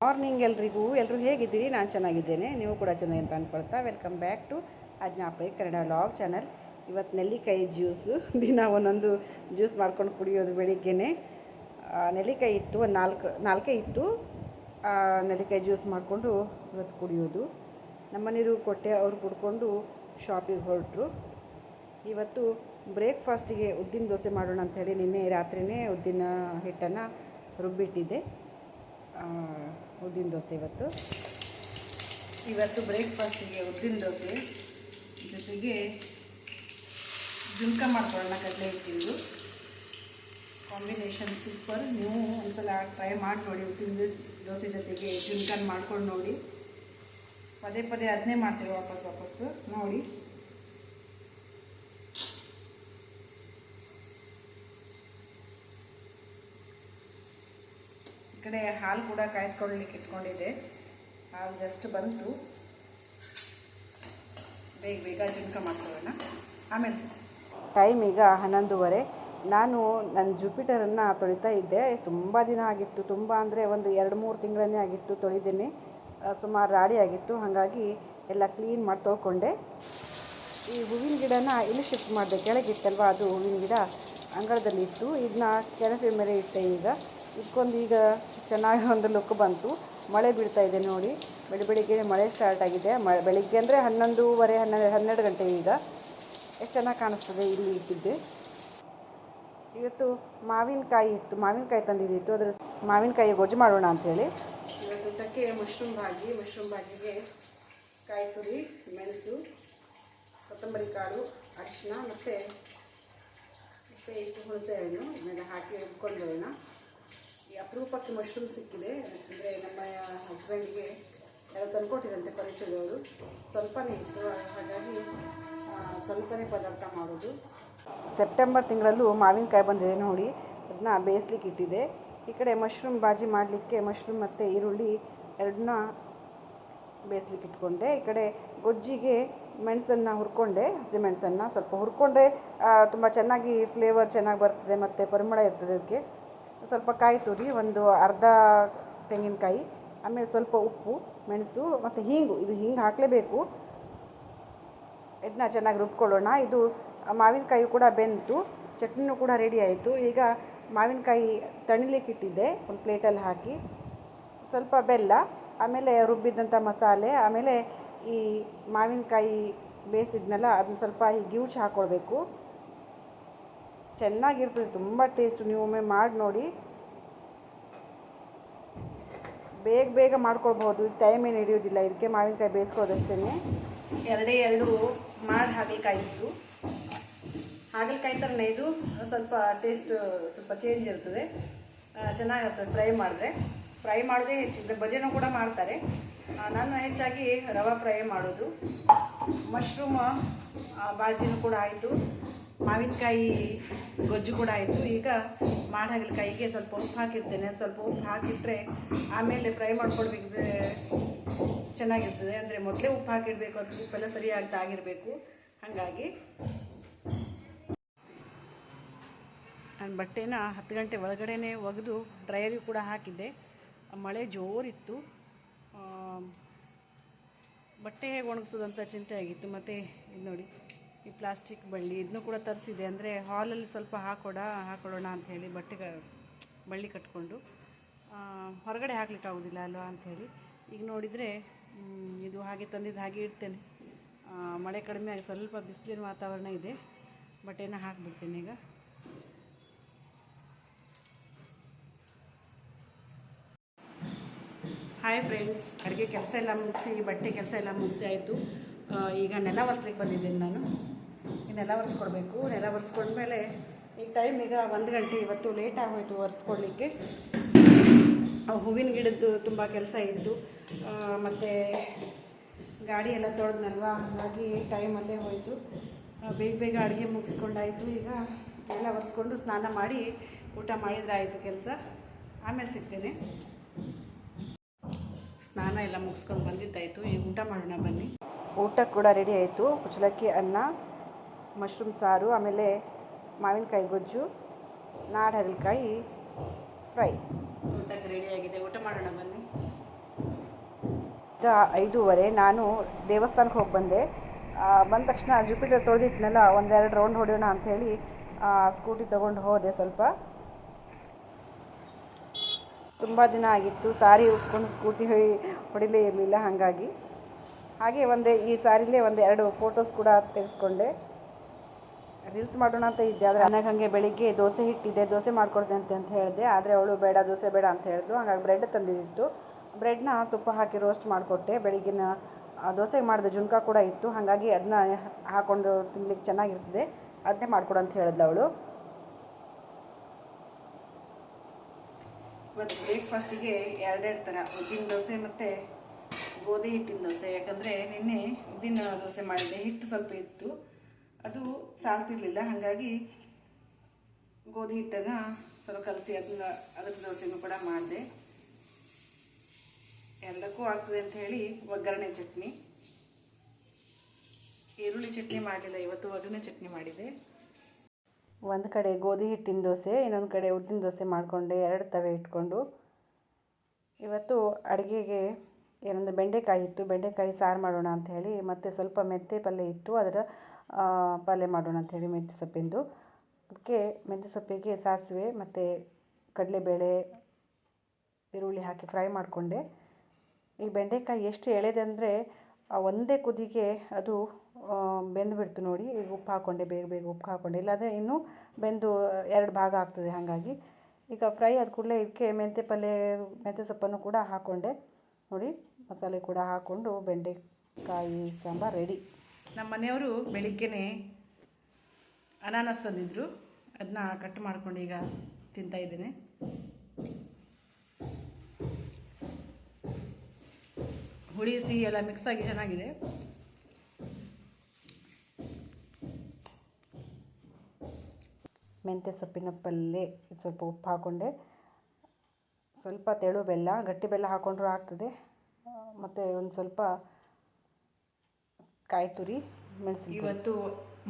Morning ಎಲ್ಲರೂ ಹೇಗಿದ್ದೀರಿ? ನಾನು ಚೆನ್ನಾಗಿದ್ದೇನೆ, ನೀವು ಕೂಡ ಚೆನ್ನಾಗಿ ಅಂತ ಅಂದ್ಕೊಳ್ತಾ ವೆಲ್ಕಮ್ ಬ್ಯಾಕ್ ಟು ಅಜ್ಞಾಪೈ ಕನ್ನಡ ವ್ಲಾಗ್ ಚಾನಲ್. ಇವತ್ತು ನೆಲ್ಲಿಕಾಯಿ ಜ್ಯೂಸು ದಿನ ಒಂದೊಂದು ಜ್ಯೂಸ್ ಮಾಡ್ಕೊಂಡು ಕುಡಿಯೋದು. ಬೆಳಿಗ್ಗೆನೇ ನೆಲ್ಲಿಕಾಯಿ ಇತ್ತು, ಒಂದು ನಾಲ್ಕೇ ಇತ್ತು. ನೆಲ್ಲಿಕಾಯಿ ಜ್ಯೂಸ್ ಮಾಡಿಕೊಂಡು ಇವತ್ತು ಕುಡಿಯೋದು. ನಮ್ಮನೆಯವರು ಕೊಟ್ಟೆ, ಅವ್ರು ಕುಡ್ಕೊಂಡು ಶಾಪಿಗೆ ಹೊರಟರು. ಇವತ್ತು ಬ್ರೇಕ್ಫಾಸ್ಟಿಗೆ ಉದ್ದಿನ ದೋಸೆ ಮಾಡೋಣ ಅಂಥೇಳಿ ನಿನ್ನೆ ರಾತ್ರಿಯೇ ಉದ್ದಿನ ಹಿಟ್ಟನ್ನು ರುಬ್ಬಿಟ್ಟಿದ್ದೆ. ಉದ್ದಿನ ದೋಸೆ ಇವತ್ತು ಬ್ರೇಕ್ಫಾಸ್ಟಿಗೆ ಉದ್ದಿನ ದೋಸೆ ಜೊತೆಗೆ ಜುನ್ಕ ಮಾಡ್ಕೊಳ್ಳೋಣ. ಕಡಲೆ ಹಿಟ್ಟಿಂದು ಕಾಂಬಿನೇಷನ್ ಸೂಪರ್. ನೀವು ಒಂದ್ಸಲ ಟ್ರೈ ಮಾಡಿ ನೋಡಿ. ಉದ್ದಿನ ದೋಸೆ ಜೊತೆಗೆ ಜುನ್ಕನ್ ಮಾಡ್ಕೊಂಡು ನೋಡಿ. ಪದೇ ಪದೇ ಅದನ್ನೇ ಮಾಡ್ತೀವಿ ವಾಪಸ್ಸು ನೋಡಿ. ಈ ಕಡೆ ಹಾಲು ಕೂಡ ಕಾಯಿಸ್ಕೊಳ್ಳಲಿಕ್ಕೆ ಇಟ್ಕೊಂಡಿದ್ದೆ. ಹಾಲು ಜಸ್ಟ್ ಬಂತು. ಬೇಗ ಜುನ್ಕ ಮಾಡ್ಕೊಳ್ಳೋಣ. ಆಮೇಲೆ ಟೈಮ್ ಈಗ 11:30. ನಾನು ನನ್ನ ಜುಪಿಟರನ್ನು ತೊಳಿತಾ ಇದ್ದೆ. ತುಂಬ ದಿನ ಆಗಿತ್ತು, ತುಂಬ ಅಂದರೆ ಒಂದು 2-3 ತಿಂಗಳನ್ನೇ ಆಗಿತ್ತು ತೊಳಿದೇನೆ. ಸುಮಾರು ರಾಡಿ ಆಗಿತ್ತು. ಹಾಗಾಗಿ ಎಲ್ಲ ಕ್ಲೀನ್ ಮಾಡಿ ತೊಳ್ಕೊಂಡೆ. ಈ ಹೂವಿನ ಗಿಡನ ಇಲ್ಲಿ ಶಿಫ್ಟ್ ಮಾಡಿದೆ. ಕೆಳಗಿತ್ತಲ್ವ, ಅದು ಹೂವಿನ ಗಿಡ ಅಂಗಳದಲ್ಲಿ ಇತ್ತು. ಇದನ್ನ ಕೆನಪೆ ಮೇಲೆ ಇಟ್ಟೆ. ಈಗ ಚೆನ್ನಾಗಿ ಒಂದು ಲುಕ್ ಬಂತು. ಮಳೆ ಬೀಳ್ತಾ ಇದೆ ನೋಡಿ. ಬೆಳಿಗ್ಗೆ ಮಳೆ ಸ್ಟಾರ್ಟ್ ಆಗಿದೆ. ಬೆಳಿಗ್ಗೆ ಅಂದರೆ 11:30 12 ಗಂಟೆ. ಈಗ ಎಷ್ಟು ಚೆನ್ನಾಗಿ ಕಾಣಿಸ್ತದೆ. ಇಲ್ಲಿ ಇಟ್ಟಿದ್ದೆ. ಇವತ್ತು ಮಾವಿನಕಾಯಿ ಇತ್ತು, ಮಾವಿನಕಾಯಿ ತಂದಿದ್ದಿತ್ತು. ಅದರ ಮಾವಿನಕಾಯಿ ಗೊಜ್ಜು ಮಾಡೋಣ ಅಂಥೇಳಿ ಇವತ್ತು ಊಟಕ್ಕೆ ಮಶ್ರೂಮ್ ಬಾಜಿಗೆ ಕಾಯಿ ತುರಿ, ಮೆಣಸು, ಕೊತ್ತಂಬರಿ ಕಾಳು, ಅರಿಶಿನ ಮತ್ತು ಇಷ್ಟು ಹುಣಸೆ ಹಣ್ಣು ಇದನ್ನೆಲ್ಲ ಹಾಕಿ ರುಬ್ಕೊಂಡೋಣ. ಈ ಅಪರೂಪಕ್ಕೆ ಮಶ್ರೂಮ್ ಸಿಕ್ಕಿದೆ. ಅಂದರೆ ನಮ್ಮ ಹಸ್ಬೆಂಡ್ಗೆ ಯಾರೋ ತಂದ್ಕೊಟ್ಟಿದಂತೆ ಪರಿಚಯದವರು. ಸ್ವಲ್ಪನೇ ಇತ್ತು, ಹಾಗಾಗಿ ಸ್ವಲ್ಪನೇ ಪದಾರ್ಥ ಮಾಡೋದು. ಸೆಪ್ಟೆಂಬರ್ ತಿಂಗಳಲ್ಲೂ ಮಾವಿನಕಾಯಿ ಬಂದಿದೆ ನೋಡಿ. ಅದನ್ನ ಬೇಯಿಸ್ಲಿಕ್ಕೆ ಇಟ್ಟಿದೆ. ಈ ಕಡೆ ಮಶ್ರೂಮ್ ಬಾಜಿ ಮಾಡಲಿಕ್ಕೆ ಮಶ್ರೂಮ್ ಮತ್ತು ಈರುಳ್ಳಿ ಎರಡನ್ನ ಬೇಯಿಸ್ಲಿಕ್ಕೆ ಇಟ್ಕೊಂಡೆ. ಈ ಕಡೆ ಗೊಜ್ಜಿಗೆ ಮೆಣಸನ್ನು ಹುರ್ಕೊಂಡೆ. ಹಸಿಮೆಣಸನ್ನು ಸ್ವಲ್ಪ ಹುರ್ಕೊಂಡ್ರೆ ತುಂಬ ಚೆನ್ನಾಗಿ ಫ್ಲೇವರ್ ಚೆನ್ನಾಗಿ ಬರ್ತದೆ ಮತ್ತು ಪರಿಮಳ ಇರ್ತದೆ. ಅದಕ್ಕೆ ಸ್ವಲ್ಪ ಕಾಯಿ ತುರಿ, ಒಂದು ಅರ್ಧ ತೆಂಗಿನಕಾಯಿ, ಆಮೇಲೆ ಸ್ವಲ್ಪ ಉಪ್ಪು, ಮೆಣಸು ಮತ್ತು ಹೀಂಗು. ಇದು ಹೀಂಗೆ ಹಾಕಲೇಬೇಕು. ಇದನ್ನ ಚೆನ್ನಾಗಿ ರುಬ್ಕೊಳ್ಳೋಣ. ಇದು ಮಾವಿನಕಾಯಿ ಕೂಡ ಬೆಂತು, ಚಟ್ನಿನೂ ಕೂಡ ರೆಡಿ ಆಯಿತು. ಈಗ ಮಾವಿನಕಾಯಿ ತಣಿಲಿಕ್ಕೆ ಇಟ್ಟಿದ್ದೆ ಒಂದು ಪ್ಲೇಟಲ್ಲಿ ಹಾಕಿ. ಸ್ವಲ್ಪ ಬೆಲ್ಲ, ಆಮೇಲೆ ರುಬ್ಬಿದ್ದಂಥ ಮಸಾಲೆ, ಆಮೇಲೆ ಈ ಮಾವಿನಕಾಯಿ ಬೇಯಿಸಿದ್ನಲ್ಲ ಅದನ್ನ ಸ್ವಲ್ಪ ಈ ಗಿವ್ಚ್ ಹಾಕ್ಕೊಳ್ಬೇಕು. ಚೆನ್ನಾಗಿರ್ತದೆ, ತುಂಬ ಟೇಸ್ಟು. ನೀವು ಒಮ್ಮೆ ಮಾಡಿ ನೋಡಿ. ಬೇಗ ಮಾಡ್ಕೊಳ್ಬೋದು. ಟೈಮ್ ಏನು ಹಿಡಿಯೋದಿಲ್ಲ ಇದಕ್ಕೆ. ಮಾವಿನಕಾಯಿ ಬೇಯಿಸ್ಕೊಳ್ಳೋದಷ್ಟೇ. ಎರಡು ಮಾಡಿ ಹಾಗಲಕಾಯಿ ಇತ್ತು. ಹಾಗಲಕಾಯಿ ಥರನೇ ಇದು. ಸ್ವಲ್ಪ ಟೇಸ್ಟ್ ಸ್ವಲ್ಪ ಚೇಂಜ್ ಇರ್ತದೆ, ಚೆನ್ನಾಗಿರ್ತದೆ ಫ್ರೈ ಮಾಡಿದ್ರೆ ಹೆಚ್ಚಿದ್ರೆ. ಬಜೆನೂ ಕೂಡ ಮಾಡ್ತಾರೆ. ನಾನು ಹೆಚ್ಚಾಗಿ ರವೆ ಫ್ರೈ ಮಾಡೋದು. ಮಶ್ರೂಮ್ ಬಾಜಿನೂ ಕೂಡ ಆಯಿತು, ಮಾವಿನಕಾಯಿ ಗೊಜ್ಜು ಕೂಡ ಆಯಿತು. ಈಗ ಹಾಗಲಕಾಯಿಗೆ ಸ್ವಲ್ಪ ಉಪ್ಪು ಹಾಕಿರ್ತೇನೆ. ಸ್ವಲ್ಪ ಉಪ್ಪು ಹಾಕಿಟ್ರೆ ಆಮೇಲೆ ಫ್ರೈ ಮಾಡ್ಕೊಳ್ಬೇಕಿದ್ರೆ ಚೆನ್ನಾಗಿರ್ತದೆ. ಅಂದರೆ ಮೊದಲೇ ಉಪ್ಪು ಹಾಕಿಡಬೇಕು, ಅದು ಉಪ್ಪೆಲ್ಲ ಸರಿಯಾಗಿ ಆಗಿರಬೇಕು. ಹಾಗಾಗಿ ನಾನು ಬಟ್ಟೆನ 10 ಗಂಟೆ ಒಳಗಡೆ ಒಗೆದು ಡ್ರೈಯರಿಗೆ ಕೂಡ ಹಾಕಿದ್ದೆ. ಮಳೆ ಜೋರಿತ್ತು. ಬಟ್ಟೆ ಹೇಗೆ ಒಣಗಿಸೋದಂತ ಚಿಂತೆ ಆಗಿತ್ತು. ಮತ್ತು ಇದು ನೋಡಿ, ಈ ಪ್ಲಾಸ್ಟಿಕ್ ಬಳ್ಳಿ ಇದನ್ನು ಕೂಡ ತರಿಸಿದೆ. ಅಂದರೆ ಹಾಲಲ್ಲಿ ಸ್ವಲ್ಪ ಹಾಕೊಳ್ಳೋಣ ಅಂಥೇಳಿ ಬಳ್ಳಿ ಕಟ್ಕೊಂಡು ಹೊರಗಡೆ ಹಾಕ್ಲಿಕ್ಕಾಗೋದಿಲ್ಲ ಅಲ್ವಾ ಅಂಥೇಳಿ. ಈಗ ನೋಡಿದರೆ ಇದು ಹಾಗೆ ತಂದಿದ್ದು ಹಾಗೆ ಇಡ್ತೇನೆ. ಮಳೆ ಕಡಿಮೆ ಆಗಿ ಸ್ವಲ್ಪ ಬಿಸಿಲಿನ ವಾತಾವರಣ ಇದೆ. ಬಟ್ಟೆನ ಹಾಕಿಬಿಡ್ತೇನೆ ಈಗ. ಹಾಯ್ ಫ್ರೆಂಡ್ಸ್, ಅಡುಗೆ ಕೆಲಸ ಎಲ್ಲ ಮುಗಿಸಿ, ಬಟ್ಟೆ ಕೆಲಸ ಎಲ್ಲ ಮುಗಿಸಿ ಆಯಿತು. ಈಗ ನೆಲ ಒರೆಸ್ಲಿಕ್ಕೆ ಬಂದಿದ್ದೇನೆ ನಾನು. ಈ ನೆಲ ಒರೆಸ್ಕೊಡ್ಬೇಕು. ನೆಲ ಒರೆಸ್ಕೊಂಡ್ಮೇಲೆ ಈಗ ಟೈಮ್ ಈಗ 1 ಗಂಟೆ. ಇವತ್ತು ಲೇಟ್ ಆಗೋಯಿತು ಒರೆಸ್ಕೊಡ್ಲಿಕ್ಕೆ. ಹೂವಿನ ಗಿಡದ್ದು ತುಂಬ ಕೆಲಸ ಇತ್ತು. ಮತ್ತು ಗಾಡಿ ಎಲ್ಲ ತೊಳೆದ್ನಲ್ವ, ಹಾಗಾಗಿ ಟೈಮಲ್ಲೇ ಹೋಯಿತು. ಬೇಗ ಅಡುಗೆ ಮುಗಿಸ್ಕೊಂಡಾಯಿತು. ಈಗ ಎಲ್ಲ ಒರೆಸ್ಕೊಂಡು ಸ್ನಾನ ಮಾಡಿ ಊಟ ಮಾಡಿದರೆ ಆಯಿತು ಕೆಲಸ. ಆಮೇಲೆ ಸಿಗ್ತೇನೆ. ಸ್ನಾನ ಎಲ್ಲ ಮುಗಿಸ್ಕೊಂಡು ಬಂದಿದ್ದಾಯಿತು. ಈಗ ಊಟ ಮಾಡೋಣ ಬನ್ನಿ. ಊಟ ಕೂಡ ರೆಡಿ ಆಯಿತು. ಕುಚ್ಚಲಕ್ಕಿ ಅನ್ನ, ಮಶ್ರೂಮ್ ಸಾರು, ಆಮೇಲೆ ಮಾವಿನಕಾಯಿ ಗೊಜ್ಜು, ನಾಡು ಹಾಗಲಕಾಯಿ ಫ್ರೈ. ಊಟಕ್ಕೆ ರೆಡಿಯಾಗಿದೆ. ಊಟ ಮಾಡೋಣ ಬನ್ನಿ. ಈಗ 5:30 ನಾನು ದೇವಸ್ಥಾನಕ್ಕೆ ಹೋಗಿ ಬಂದೆ. ಬಂದ ತಕ್ಷಣ ಜುಪಿಟರ್ ತೊಳೆದಿಟ್ನಲ್ಲ, ಒಂದೆರಡು ರೌಂಡ್ ಹೊಡೆಯೋಣ ಅಂಥೇಳಿ ಸ್ಕೂಟಿ ತೊಗೊಂಡು ಹೋದೆ. ಸ್ವಲ್ಪ ತುಂಬ ದಿನ ಆಗಿತ್ತು ಸಾರಿ ಉಟ್ಕೊಂಡು ಸ್ಕೂಟಿ ಹೊಡಿಲೇ ಇರಲಿಲ್ಲ. ಹಾಗೆ ಈ ಸಾರಿಲೇ ಎರಡು ಫೋಟೋಸ್ ಕೂಡ ತೆಗೆಸ್ಕೊಂಡೆ. ರೀಲ್ಸ್ ಮಾಡೋಣ ಅಂತ ಇದ್ದೆ, ಆದರೆ ನನಗೆ ಹಾಗೆ ಬೆಳಿಗ್ಗೆ ದೋಸೆ ಹಿಟ್ಟಿದ್ದೆ, ದೋಸೆ ಮಾಡ್ಕೊಡ್ತೇನೆ ಅಂತ ಹೇಳಿದೆ. ಆದರೆ ಅವಳು ಬೇಡ, ದೋಸೆ ಬೇಡ ಅಂತ ಹೇಳಿದ್ಲು. ಹಾಗಾಗಿ ಬ್ರೆಡ್ ತಂದಿದ್ದಿತ್ತು, ಬ್ರೆಡ್ನ ತುಪ್ಪ ಹಾಕಿ ರೋಸ್ಟ್ ಮಾಡಿಕೊಟ್ಟೆ. ಬೆಳಿಗ್ಗಿನ ದೋಸೆಗೆ ಮಾಡಿದ ಜುನ್ಕ ಕೂಡ ಇತ್ತು, ಹಾಗಾಗಿ ಅದನ್ನ ಹಾಕ್ಕೊಂಡು ತಿನ್ಲಿಕ್ಕೆ ಚೆನ್ನಾಗಿರ್ತದೆ, ಅದನ್ನೇ ಮಾಡಿಕೊಡು ಅಂತ ಹೇಳಿದ್ಲು ಅವಳು. ಇವತ್ತು ಬ್ರೇಕ್ಫಾಸ್ಟಿಗೆ ಎರಡೆರಡು ಥರ ಉದ್ದಿನ ದೋಸೆ ಮತ್ತು ಗೋಧಿ ಹಿಟ್ಟಿನ ದೋಸೆ. ಯಾಕಂದರೆ ನಿನ್ನೆ ಉದ್ದಿನ ದೋಸೆ ಮಾಡಿದ್ದೆ, ಹಿಟ್ಟು ಸ್ವಲ್ಪ ಇತ್ತು, ಅದು ಸಾಲ್ತಿರ್ಲಿಲ್ಲ. ಹಾಗಾಗಿ ಗೋಧಿ ಹಿಟ್ಟನ್ನು ಸ್ವಲ್ಪ ಕಲಸಿ ಅದ್ರ ದೋಸೆನೂ ಕೂಡ ಮಾಡಿದೆ. ಎಲ್ಲಕ್ಕೂ ಆಗ್ತದೆ ಅಂತ ಹೇಳಿ ಒಗ್ಗರಣೆ ಚಟ್ನಿ, ಈರುಳ್ಳಿ ಚಟ್ನಿ ಮಾಡಲಿಲ್ಲ ಇವತ್ತು, ಒಗ್ಗರಣೆ ಚಟ್ನಿ ಮಾಡಿದೆ. ಒಂದು ಕಡೆ ಗೋಧಿ ಹಿಟ್ಟಿನ ದೋಸೆ, ಇನ್ನೊಂದು ಕಡೆ ಉದ್ದಿನ ದೋಸೆ ಮಾಡಿಕೊಂಡೆ, ಎರಡು ತವೆ ಇಟ್ಕೊಂಡು. ಇವತ್ತು ಅಡುಗೆಗೆ ಏನಂದರೆ ಬೆಂಡೆಕಾಯಿ ಇತ್ತು, ಬೆಂಡೆಕಾಯಿ ಸಾರು ಮಾಡೋಣ ಅಂಥೇಳಿ, ಮತ್ತು ಸ್ವಲ್ಪ ಮೆಂತ್ಯ ಪಲ್ಯ ಇತ್ತು, ಅದರ ಪಲ್ಯ ಮಾಡೋಣ ಅಂಥೇಳಿ ಮೆಂತ್ಯ ಸೊಪ್ಪಿಂದು. ಅದಕ್ಕೆ ಮೆಂತ್ಯ ಸೊಪ್ಪಿಗೆ ಸಾಸಿವೆ ಮತ್ತು ಕಡಲೆಬೇಳೆ ಈರುಳ್ಳಿ ಹಾಕಿ ಫ್ರೈ ಮಾಡಿಕೊಂಡೆ. ಈ ಬೆಂಡೆಕಾಯಿ ಎಷ್ಟು ಎಳೆದಂದರೆ ಒಂದೇ ಕುದಿಗೆ ಅದು ಬೆಂದುಬಿಡ್ತು ನೋಡಿ. ಈಗ ಉಪ್ಪು ಹಾಕ್ಕೊಂಡೆ, ಬೇಗ ಉಪ್ಪು ಹಾಕ್ಕೊಂಡೆ, ಇಲ್ಲಾಂದರೆ ಇನ್ನೂ ಬೆಂದು ಎರಡು ಭಾಗ ಆಗ್ತದೆ. ಹಾಗಾಗಿ ಈಗ ಫ್ರೈ ಆದ ಕೂಡಲೇ ಇದಕ್ಕೆ ಮೆಂತ್ಯ ಸೊಪ್ಪನ್ನು ಕೂಡ ಹಾಕ್ಕೊಂಡೆ ನೋಡಿ. ಮಸಾಲೆ ಕೂಡ ಹಾಕ್ಕೊಂಡು ಬೆಂಡೆಕಾಯಿ ಸಾಂಬಾರು ರೆಡಿ. ನಮ್ಮ ಮನೆಯವರು ಬೆಳಿಗ್ಗೆನೇ ಅನಾನಸ್ ತಂದಿದ್ರು, ಅದನ್ನ ಕಟ್ ಮಾಡ್ಕೊಂಡು ಈಗ ತಿಂತಾಯಿದ್ದೇನೆ. ಹುಳಿ ಸಿಹಿ ಎಲ್ಲ ಮಿಕ್ಸ್ ಆಗಿ ಚೆನ್ನಾಗಿದೆ. ಮೆಂತ್ಯ ಸೊಪ್ಪಿನ ಪಲ್ಯ, ಸ್ವಲ್ಪ ಉಪ್ಪು ಹಾಕ್ಕೊಂಡೆ, ಸ್ವಲ್ಪ ತೆಳು ಬೆಲ್ಲ, ಗಟ್ಟಿ ಬೆಲ್ಲ ಹಾಕ್ಕೊಂಡ್ರೂ ಆಗ್ತದೆ, ಮತ್ತು ಒಂದು ಸ್ವಲ್ಪ ಕಾಯಿ ತುರಿ, ಮೆಣಸು. ಇವತ್ತು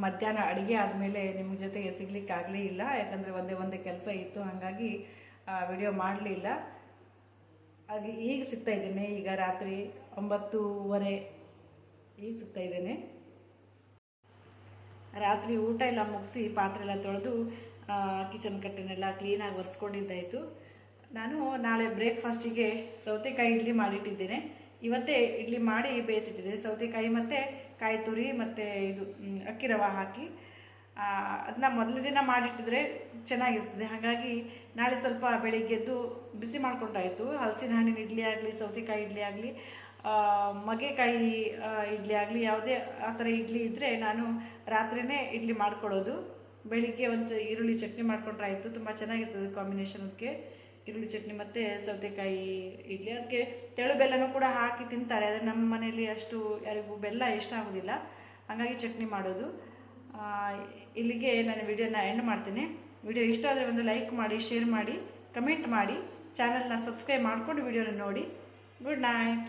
ಮಧ್ಯಾಹ್ನ ಅಡುಗೆ ಆದಮೇಲೆ ನಿಮ್ಮ ಜೊತೆಗೆ ಸಿಗ್ಲಿಕ್ಕೆ ಆಗಲೇ ಇಲ್ಲ, ಯಾಕಂದರೆ ಒಂದೇ ಕೆಲಸ ಇತ್ತು, ಹಾಗಾಗಿ ವಿಡಿಯೋ ಮಾಡಲಿಲ್ಲ. ಹಾಗೆ ಈಗ ಸಿಗ್ತಾ ಇದ್ದೇನೆ, ಈಗ ರಾತ್ರಿ 9:30 ಈಗ ಸಿಗ್ತಾ ಇದ್ದೇನೆ. ರಾತ್ರಿ ಊಟ ಎಲ್ಲ ಮುಗಿಸಿ ಪಾತ್ರೆ ಎಲ್ಲ ತೊಳೆದು ಕಿಚನ್ ಕಟ್ಟೆನೆಲ್ಲ ಕ್ಲೀನಾಗಿ ಒರೆಸ್ಕೊಂಡಿದ್ದಾಯಿತು. ನಾನು ನಾಳೆ ಬ್ರೇಕ್ಫಾಸ್ಟಿಗೆ ಸೌತೆಕಾಯಿ ಇಡ್ಲಿ ಮಾಡಿಟ್ಟಿದ್ದೇನೆ. ಇವತ್ತೇ ಇಡ್ಲಿ ಮಾಡಿ ಬೇಯಿಸಿಟ್ಟಿದ್ದೇನೆ. ಸೌತೆಕಾಯಿ ಮತ್ತು ಕಾಯಿ ತುರಿ ಮತ್ತು ಇದು ಅಕ್ಕಿ ರವೆ ಹಾಕಿ ಅದನ್ನ ಮೊದಲ ದಿನ ಮಾಡಿಟ್ಟಿದ್ರೆ ಚೆನ್ನಾಗಿರ್ತದೆ. ಹಾಗಾಗಿ ನಾಳೆ ಸ್ವಲ್ಪ ಬೆಳಿಗ್ಗೆದ್ದು ಬಿಸಿ ಮಾಡ್ಕೊಂಡಾಯಿತು. ಹಲಸಿನ ಹಣ್ಣಿನ ಇಡ್ಲಿ ಆಗಲಿ, ಸೌತೆಕಾಯಿ ಇಡ್ಲಿ ಆಗಲಿ, ಮಗೆಕಾಯಿ ಇಡ್ಲಿ ಆಗಲಿ, ಯಾವುದೇ ಆ ಥರ ಇಡ್ಲಿ ಇದ್ದರೆ ನಾನು ರಾತ್ರಿಯೇ ಇಡ್ಲಿ ಮಾಡ್ಕೊಡೋದು. ಬೆಳಿಗ್ಗೆ ಒಂದು ಈರುಳ್ಳಿ ಚಟ್ನಿ ಮಾಡ್ಕೊಂಡ್ರೆ ಆಯಿತು, ತುಂಬ ಚೆನ್ನಾಗಿರ್ತದೆ ಕಾಂಬಿನೇಷನ್. ಅದಕ್ಕೆ ಈರುಳ್ಳಿ ಚಟ್ನಿ ಮತ್ತು ಸೌತೆಕಾಯಿ ಇಡ್ಲಿ, ಅದಕ್ಕೆ ತೆಳು ಬೆಲ್ಲನೂ ಕೂಡ ಹಾಕಿ ತಿಂತಾರೆ. ಆದರೆ ನಮ್ಮ ಮನೆಯಲ್ಲಿ ಅಷ್ಟು ಯಾರಿಗೂ ಬೆಲ್ಲ ಇಷ್ಟ ಆಗೋದಿಲ್ಲ, ಹಾಗಾಗಿ ಚಟ್ನಿ ಮಾಡೋದು. ಇಲ್ಲಿಗೆ ನಾನು ವಿಡಿಯೋನ ಎಂಡ್ ಮಾಡ್ತೀನಿ. ವಿಡಿಯೋ ಇಷ್ಟ ಆದರೆ ಒಂದು ಲೈಕ್ ಮಾಡಿ, ಶೇರ್ ಮಾಡಿ, ಕಮೆಂಟ್ ಮಾಡಿ, ಚಾನಲ್ನ ಸಬ್ಸ್ಕ್ರೈಬ್ ಮಾಡಿಕೊಂಡು ವಿಡಿಯೋನ ನೋಡಿ. Good night.